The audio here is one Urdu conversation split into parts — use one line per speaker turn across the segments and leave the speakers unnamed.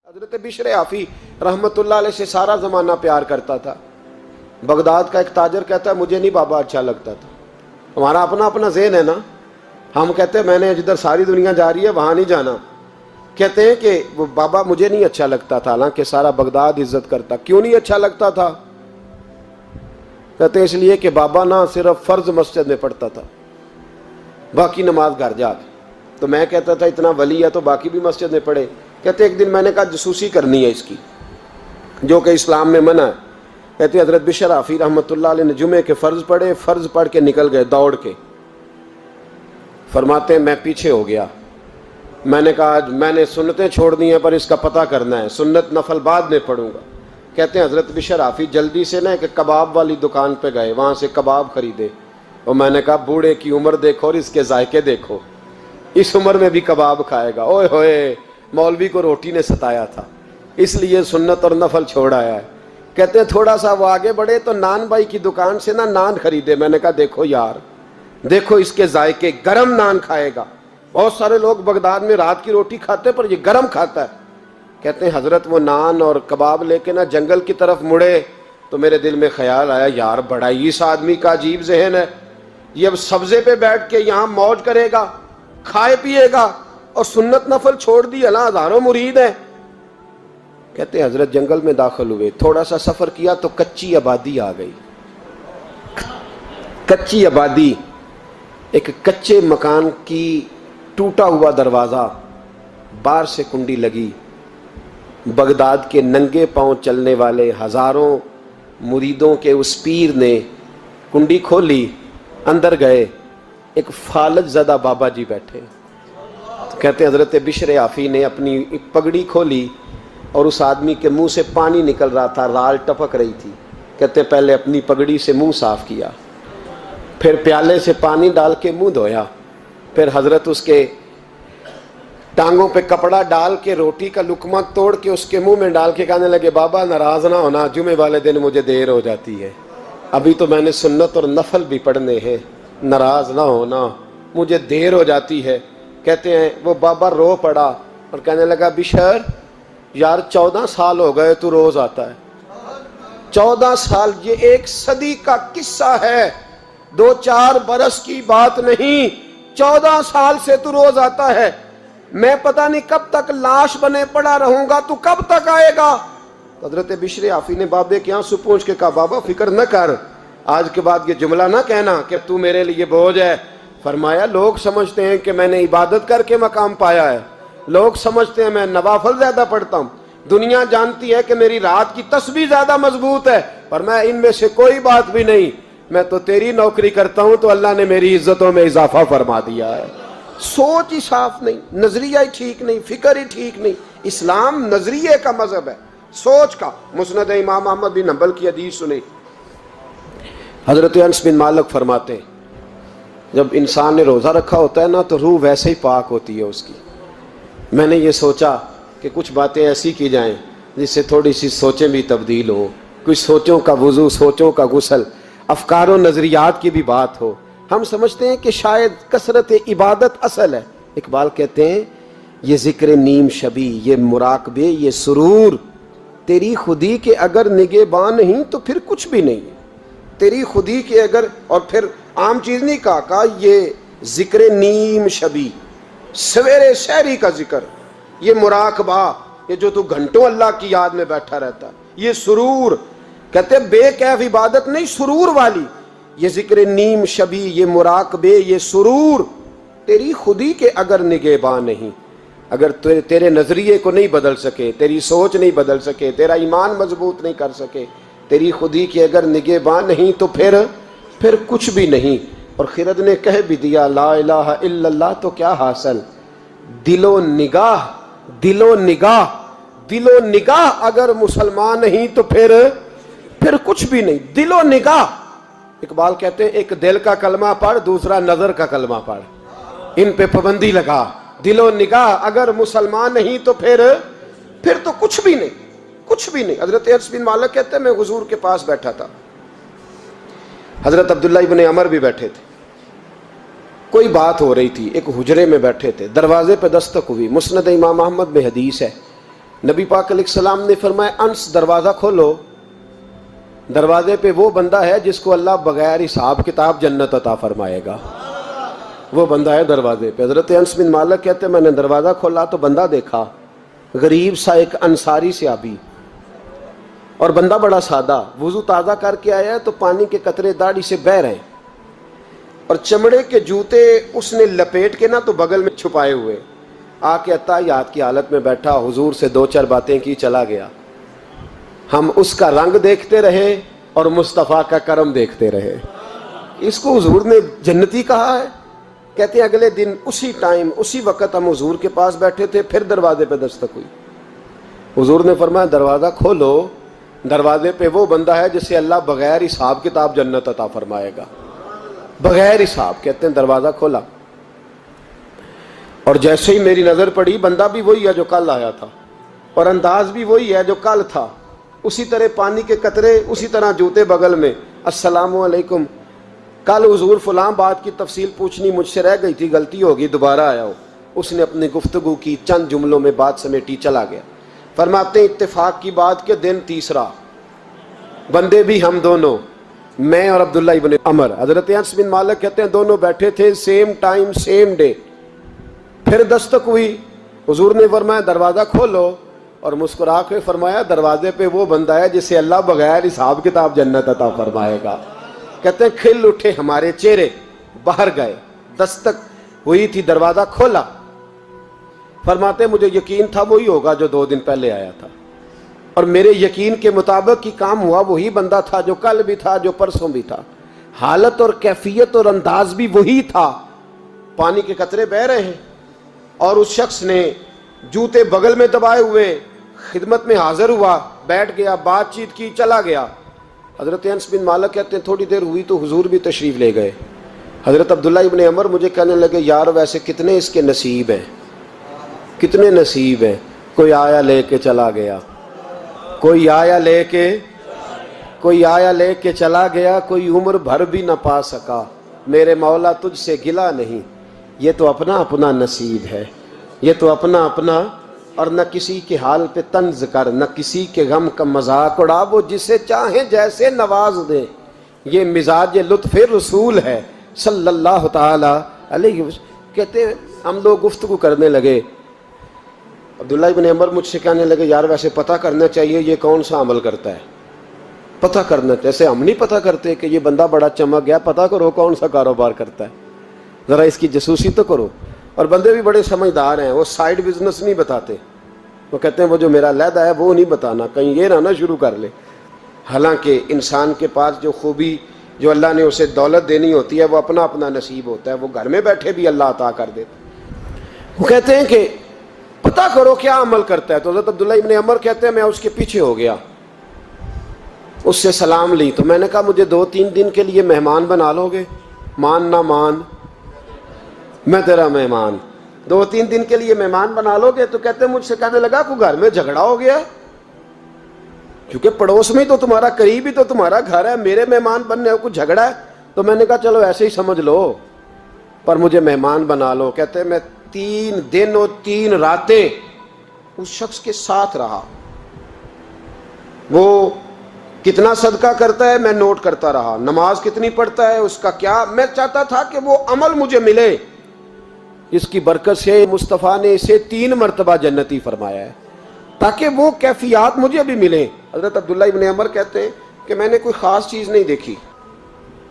حضرت بشر آفی رحمت اللہ علیہ سے سارا زمانہ پیار کرتا تھا۔ بغداد کا ایک تاجر کہتا ہے مجھے نہیں بابا اچھا لگتا تھا۔ ہمارا اپنا اپنا ذہن ہے نا، ہم کہتے ہیں میں نے جدھر ساری دنیا جا رہی ہے وہاں نہیں جانا، کہتے ہیں کہ وہ بابا مجھے نہیں اچھا لگتا تھا، حالانکہ سارا بغداد عزت کرتا۔ کیوں نہیں اچھا لگتا تھا؟ کہتے ہیں اس لیے کہ بابا نہ صرف فرض مسجد میں پڑھتا تھا، باقی نماز گھر جا کے۔ تو میں کہتا تھا اتنا ولی ہے تو باقی بھی مسجد میں پڑھے۔ کہتے ایک دن میں نے کہا جسوسی کرنی ہے اس کی، جو کہ اسلام میں منع ہے۔ کہتے حضرت بشر آفی رحمۃ اللہ علیہ نے جمعے کے فرض پڑھے، فرض پڑھ کے نکل گئے دوڑ کے۔ فرماتے ہیں میں پیچھے ہو گیا، میں نے کہا میں نے سنتیں چھوڑ دی ہیں پر اس کا پتہ کرنا ہے، سنت نفل بعد میں پڑھوں گا۔ کہتے ہیں حضرت بشر آفی جلدی سے نا ایک کباب والی دکان پہ گئے، وہاں سے کباب خریدے، اور میں نے کہا بوڑھے کی عمر دیکھو اور اس کے ذائقے دیکھو، اس عمر میں بھی کباب کھائے گا۔ اوئے ہوئے، مولوی کو روٹی نے ستایا تھا اس لیے سنت اور نفل چھوڑ آیا ہے۔ کہتے ہیں تھوڑا سا وہ آگے بڑھے تو نان بھائی کی دکان سے نا نان خریدے۔ میں نے کہا دیکھو یار، دیکھو اس کے ذائقے، گرم نان کھائے گا۔ بہت سارے لوگ بغداد میں رات کی روٹی کھاتے پر یہ گرم کھاتا ہے۔ کہتے ہیں حضرت وہ نان اور کباب لے کے نا جنگل کی طرف مڑے تو میرے دل میں خیال آیا یار بڑا ہی اس آدمی کا عجیب ذہن ہے، یہ اب سبزے پہ بیٹھ کے یہاں موج کرے گا، کھائے پیے گا، اور سنت نفل چھوڑ دی، اللہ ہزاروں مرید ہیں۔ کہتے ہیں حضرت جنگل میں داخل ہوئے، تھوڑا سا سفر کیا تو کچی آبادی آ گئی۔ کچی آبادی، ایک کچے مکان کی ٹوٹا ہوا دروازہ، باہر سے کنڈی لگی۔ بغداد کے ننگے پاؤں چلنے والے ہزاروں مریدوں کے اس پیر نے کنڈی کھولی، اندر گئے، ایک فالج زدہ بابا جی بیٹھے۔ کہتے ہیں حضرت بشر آفی نے اپنی پگڑی کھولی اور اس آدمی کے منہ سے پانی نکل رہا تھا، رال ٹپک رہی تھی۔ کہتے ہیں پہلے اپنی پگڑی سے منہ صاف کیا، پھر پیالے سے پانی ڈال کے منہ دھویا، پھر حضرت اس کے ٹانگوں پہ کپڑا ڈال کے روٹی کا لقمہ توڑ کے اس کے منہ میں ڈال کے کہنے لگے بابا ناراض نہ ہونا، جمعے والے دن مجھے دیر ہو جاتی ہے، ابھی تو میں نے سنت اور نفل بھی پڑھنے ہیں، ناراض نہ ہونا، مجھے دیر ہو جاتی ہے۔ کہتے ہیں وہ بابا رو پڑا اور کہنے لگا بشر یار 14 سال ہو گئے تو روز آتا ہے، 14 سال، یہ 1 صدی کا قصہ ہے، 2-4 برس کی بات نہیں، 14 سال سے تو روز آتا ہے، میں پتہ نہیں کب تک لاش بنے پڑا رہوں گا، تو کب تک آئے گا؟ حضرت بشر آفی نے بابے کے آنسو پوچھ کے کہا بابا فکر نہ کر، آج کے بعد یہ جملہ نہ کہنا کہ تو میرے لیے بوجھ ہے۔ فرمایا لوگ سمجھتے ہیں کہ میں نے عبادت کر کے مقام پایا ہے، لوگ سمجھتے ہیں میں نوافل زیادہ پڑھتا ہوں، دنیا جانتی ہے کہ میری رات کی تسبیح زیادہ مضبوط ہے، پر میں ان میں سے کوئی بات بھی نہیں، میں تو تیری نوکری کرتا ہوں تو اللہ نے میری عزتوں میں اضافہ فرما دیا ہے۔ سوچ ہی صاف نہیں، نظریہ ہی ٹھیک نہیں، فکر ہی ٹھیک نہیں۔ اسلام نظریے کا مذہب ہے، سوچ کا۔ مسند امام احمد بن حنبل کی حدیث سنی، حضرت انس بن مالک فرماتے ہیں جب انسان نے روزہ رکھا ہوتا ہے نا تو روح ویسے ہی پاک ہوتی ہے اس کی۔ میں نے یہ سوچا کہ کچھ باتیں ایسی کی جائیں جس سے تھوڑی سی سوچیں بھی تبدیل ہوں، کچھ سوچوں کا وضو، سوچوں کا غسل، افکار و نظریات کی بھی بات ہو۔ ہم سمجھتے ہیں کہ شاید کثرت عبادت اصل ہے۔ اقبال کہتے ہیں یہ ذکر نیم شبی، یہ مراقبے، یہ سرور، تیری خودی کے اگر نگہباں نہیں تو پھر کچھ بھی نہیں ہے، تیری خودی کے اگر، اور پھر عام چیز نہیں کہا یہ ذکر نیم شبی، سویرے شہری کا ذکر، یہ مراقبہ، یہ جو تو گھنٹوں اللہ کی یاد میں بیٹھا رہتا ہے، یہ سرور، کہتے ہیں بے کیف عبادت نہیں، سرور والی، یہ ذکر نیم شبی، یہ مراقبے، یہ سرور، تیری خودی کے اگر نگہباں نہیں، اگر تیرے نظریے کو نہیں بدل سکے، تیری سوچ نہیں بدل سکے، تیرا ایمان مضبوط نہیں کر سکے، تیری خودی کے اگر نگہباں نہیں تو پھر کچھ بھی نہیں۔ اور خرد نے کہہ بھی دیا لا الہ الا اللہ تو کیا حاصل، دل و نگاہ، دل و نگاہ، دل و نگاہ اگر مسلمان نہیں تو پھر کچھ بھی نہیں، دل و نگاہ۔ اقبال کہتے ہیں ایک دل کا کلمہ پڑھ، دوسرا نظر کا کلمہ پڑھ، ان پہ پابندی لگا۔ دل و نگاہ اگر مسلمان نہیں تو پھر تو کچھ بھی نہیں، کچھ بھی نہیں۔ حضرت انس بن مالک کہتے ہیں میں حضور کے پاس بیٹھا تھا، حضرت عبداللہ ابن عمر بھی بیٹھے تھے، کوئی بات ہو رہی تھی، ایک حجرے میں بیٹھے تھے، دروازے پہ دستک ہوئی۔ مسند امام احمد میں حدیث ہے نبی پاک علیہ السلام نے فرمایا انس دروازہ کھولو، دروازے پہ وہ بندہ ہے جس کو اللہ بغیر حساب کتاب جنت عطا فرمائے گا، وہ بندہ ہے دروازے پہ۔ حضرت انس بن مالک کہتے ہیں میں نے دروازہ کھولا تو بندہ دیکھا، غریب سا ایک انصاری صحابی، اور بندہ بڑا سادہ، وضو تازہ کر کے آیا ہے تو پانی کے قطرے داڑھی سے بہہ رہے ہیں، اور چمڑے کے جوتے اس نے لپیٹ کے نا تو بغل میں چھپائے ہوئے، آ کے اتحیات کی حالت میں بیٹھا، حضور سے دو چار باتیں کی، چلا گیا۔ ہم اس کا رنگ دیکھتے رہے اور مصطفیٰ کا کرم دیکھتے رہے۔ اس کو حضور نے جنتی کہا ہے۔ کہتے ہیں اگلے دن اسی ٹائم اسی وقت ہم حضور کے پاس بیٹھے تھے، پھر دروازے پہ دستک ہوئی، حضور نے فرمایا دروازہ کھولو، دروازے پہ وہ بندہ ہے جسے اللہ بغیر حساب کتاب جنت عطا فرمائے گا، بغیر حساب۔ کہتے ہیں دروازہ کھولا، اور جیسے ہی میری نظر پڑی، بندہ بھی وہی ہے جو کل آیا تھا، اور انداز بھی وہی ہے جو کل تھا، اسی طرح پانی کے قطرے، اسی طرح جوتے بغل میں، السلام علیکم، کل حضور فلاں بات کی تفصیل پوچھنی مجھ سے رہ گئی تھی، غلطی ہوگی، دوبارہ آیا ہو۔ اس نے اپنی گفتگو کی، چند جملوں میں بات سمیٹی، چلا گیا۔ فرماتے ہیں اتفاق کی بات کہ دن تیسرا، بندے بھی ہم دونوں، میں اور عبداللہ ابن عمر، حضرت انس بن مالک کہتے ہیں دونوں بیٹھے تھے، سیم ٹائم سیم ڈے۔ پھر دستک ہوئی، حضور نے فرمایا دروازہ کھولو، اور مسکرا کے فرمایا دروازے پہ وہ بندہ ہے جسے اللہ بغیر حساب کتاب جنت عطا فرمائے گا۔ کہتے ہیں کھل اٹھے ہمارے چہرے، باہر گئے، دستک ہوئی تھی، دروازہ کھولا۔ فرماتے مجھے یقین تھا وہی ہوگا جو 2 دن پہلے آیا تھا، اور میرے یقین کے مطابق ہی کام ہوا، وہی بندہ تھا جو کل بھی تھا، جو پرسوں بھی تھا، حالت اور کیفیت اور انداز بھی وہی تھا۔ پانی کے قطرے بہہ رہے ہیں، اور اس شخص نے جوتے بغل میں دبائے ہوئے خدمت میں حاضر ہوا، بیٹھ گیا، بات چیت کی، چلا گیا۔ حضرت انس بن مالک کہتے ہیں تھوڑی دیر ہوئی تو حضور بھی تشریف لے گئے۔ حضرت عبداللہ ابن عمر مجھے کہنے لگے یار ویسے کتنے اس کے نصیب ہیں، کتنے نصیب ہیں، کوئی آیا لے کے چلا گیا، کوئی آیا لے کے چلا گیا، کوئی عمر بھر بھی نہ پا سکا، میرے مولا تجھ سے گلہ نہیں، یہ تو اپنا اپنا نصیب ہے، یہ تو اپنا اپنا، اور نہ کسی کے حال پہ طنز کر، نہ کسی کے غم کا مذاق اڑا، وہ جسے چاہیں جیسے نواز دے، یہ مزاج لطف رسول ہے صلی اللہ تعالی علیہ وسلم۔ کہتے ہیں ہم لوگ گفتگو کرنے لگے، عبداللہ ابن عمر مجھ سے کہنے لگے یار ویسے پتہ کرنا چاہیے یہ کون سا عمل کرتا ہے، پتہ کرنا، جیسے ہم نہیں پتہ کرتے کہ یہ بندہ بڑا چمک گیا، پتہ کرو کون سا کاروبار کرتا ہے، ذرا اس کی جاسوسی تو کرو۔ اور بندے بھی بڑے سمجھدار ہیں، وہ سائیڈ بزنس نہیں بتاتے، وہ کہتے ہیں وہ جو میرا علیحدہ ہے وہ نہیں بتانا، کہیں یہ نہ شروع کر لے۔ حالانکہ انسان کے پاس جو خوبی، جو اللہ نے اسے دولت دینی ہوتی ہے، وہ اپنا اپنا نصیب ہوتا ہے، وہ گھر میں بیٹھے بھی اللہ عطا کر دیتا۔ وہ کہتے ہیں کہ پتہ کرو کیا عمل کرتا ہے، تو حضرت عبداللہ ابن عمر کہتے ہیں میں اس کے پیچھے ہو گیا، اس سے سلام لی، تو میں نے کہا مجھے 2-3 دن کے لیے مہمان بنا لو گے، مان نہ مان میں تیرا مہمان، 2-3 دن کے لیے مہمان بنا لو گے؟ تو کہتے ہیں مجھ سے کہنے لگا کوئی گھر میں جھگڑا ہو گیا، کیونکہ پڑوس میں تو تمہارا، قریب ہی تو تمہارا گھر ہے، میرے مہمان بننے کو جھگڑا ہے؟ تو میں نے کہا چلو ایسے ہی سمجھ لو، پر مجھے مہمان بنا لو۔ کہتے ہیں میں 3 دن اور 3 راتیں اس شخص کے ساتھ رہا، وہ کتنا صدقہ کرتا ہے میں نوٹ کرتا رہا، نماز کتنی پڑھتا ہے، اس کا کیا، میں چاہتا تھا کہ وہ عمل مجھے ملے، اس کی برکت سے مصطفیٰ نے اسے 3 مرتبہ جنتی فرمایا ہے، تاکہ وہ کیفیات مجھے بھی ملیں۔ حضرت عبداللہ ابن عمر کہتے ہیں کہ میں نے کوئی خاص چیز نہیں دیکھی،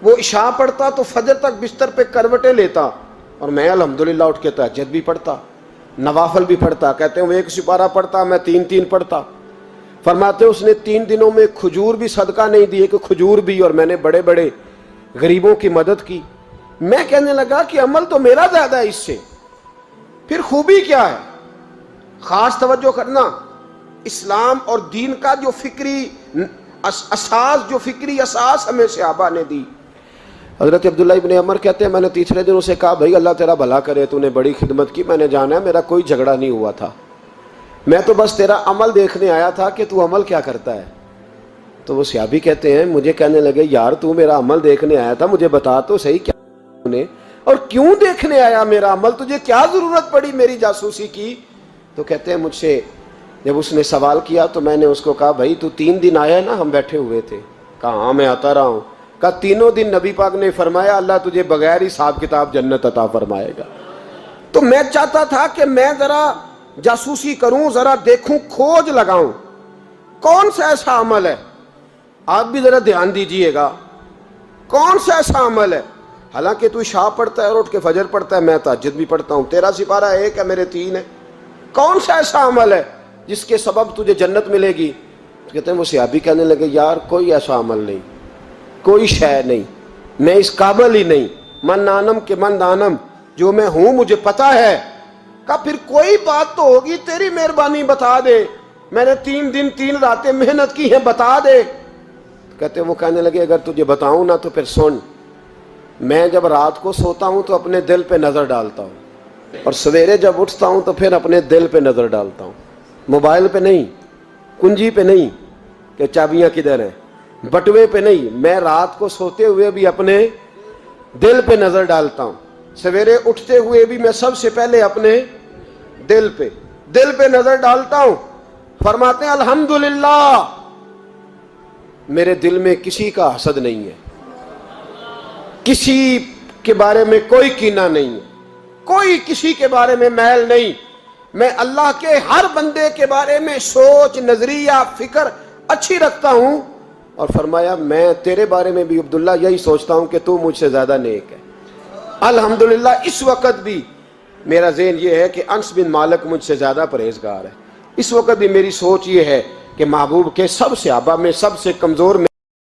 وہ عشاء پڑھتا تو فجر تک بستر پہ کروٹیں لیتا، اور میں الحمدللہ اٹھ کے تہجد بھی پڑھتا، نوافل بھی پڑھتا۔ کہتے ہیں وہ 1 سپارہ پڑھتا، میں 3 پڑھتا۔ فرماتے اس نے 3 دنوں میں کھجور بھی صدقہ نہیں دیے کہ کھجور بھی، اور میں نے بڑے بڑے غریبوں کی مدد کی۔ میں کہنے لگا کہ عمل تو میرا زیادہ ہے اس سے، پھر خوبی کیا ہے؟ خاص توجہ کرنا، اسلام اور دین کا جو فکری اساس، جو فکری اساس ہمیں صحابہ نے دی۔ حضرت عبداللہ ابن عمر کہتے ہیں میں نے تیسرے دن اسے کہا بھائی اللہ تیرا بھلا کرے، تو نے بڑی خدمت کی، میں نے جانا ہے میرا کوئی جھگڑا نہیں ہوا تھا، میں تو بس تیرا عمل دیکھنے آیا تھا کہ تو عمل کیا کرتا ہے۔ تو وہ صحابی کہتے ہیں مجھے کہنے لگے یار تو میرا عمل دیکھنے آیا تھا، مجھے بتا تو صحیح کیا نے، اور کیوں دیکھنے آیا میرا عمل، تجھے کیا ضرورت پڑی میری جاسوسی کی؟ تو کہتے ہیں مجھ سے جب اس نے سوال کیا تو میں نے اس کو کہا بھائی تو 3 دن آیا نا ہم بیٹھے ہوئے تھے؟ کہا ہاں میں آتا رہا ہوں۔ کہا 3 دن نبی پاک نے فرمایا اللہ تجھے بغیر حساب کتاب جنت عطا فرمائے گا۔ تو میں چاہتا تھا کہ میں ذرا جاسوسی کروں، ذرا دیکھوں، کھوج لگاؤں کون سا ایسا عمل ہے، آپ بھی ذرا دھیان دیجئے گا، کون سا ایسا عمل ہے، حالانکہ تو عشاء پڑھتا ہے اور اٹھ کے فجر پڑھتا ہے، میں تہجد بھی پڑھتا ہوں، تیرا سپارہ 1 ہے میرے 3 ہے، کون سا ایسا عمل ہے جس کے سبب تجھے جنت ملے گی؟ کہتے ہیں وہ صحابی کہنے لگے یار کوئی ایسا عمل نہیں، کوئی شے نہیں، میں اس قابل ہی نہیں، من نانم کے من دانم، جو میں ہوں مجھے پتا ہے۔ کہا پھر کوئی بات تو ہوگی، تیری مہربانی بتا دے، میں نے 3 دن 3 راتیں محنت کی ہیں، بتا دے۔ کہتے ہیں وہ کہنے لگے اگر تجھے بتاؤں نا تو پھر سن، میں جب رات کو سوتا ہوں تو اپنے دل پہ نظر ڈالتا ہوں، اور سویرے جب اٹھتا ہوں تو پھر اپنے دل پہ نظر ڈالتا ہوں، موبائل پہ نہیں، کنجی پہ نہیں کہ چابیاں کدھر ہیں، بٹوے پہ نہیں، میں رات کو سوتے ہوئے بھی اپنے دل پہ نظر ڈالتا ہوں، سویرے اٹھتے ہوئے بھی میں سب سے پہلے اپنے دل پہ نظر ڈالتا ہوں۔ فرماتے ہیں الحمدللہ میرے دل میں کسی کا حسد نہیں ہے، کسی کے بارے میں کوئی کینہ نہیں ہے، کوئی کسی کے بارے میں میل نہیں، میں اللہ کے ہر بندے کے بارے میں سوچ، نظریہ، فکر اچھی رکھتا ہوں۔ اور فرمایا میں تیرے بارے میں بھی عبداللہ یہی سوچتا ہوں کہ تو مجھ سے زیادہ نیک ہے۔ الحمدللہ اس وقت بھی میرا ذہن یہ ہے کہ انس بن مالک مجھ سے زیادہ پرہیزگار ہے، اس وقت بھی میری سوچ یہ ہے کہ محبوب کے سب صحابہ میں سب سے کمزور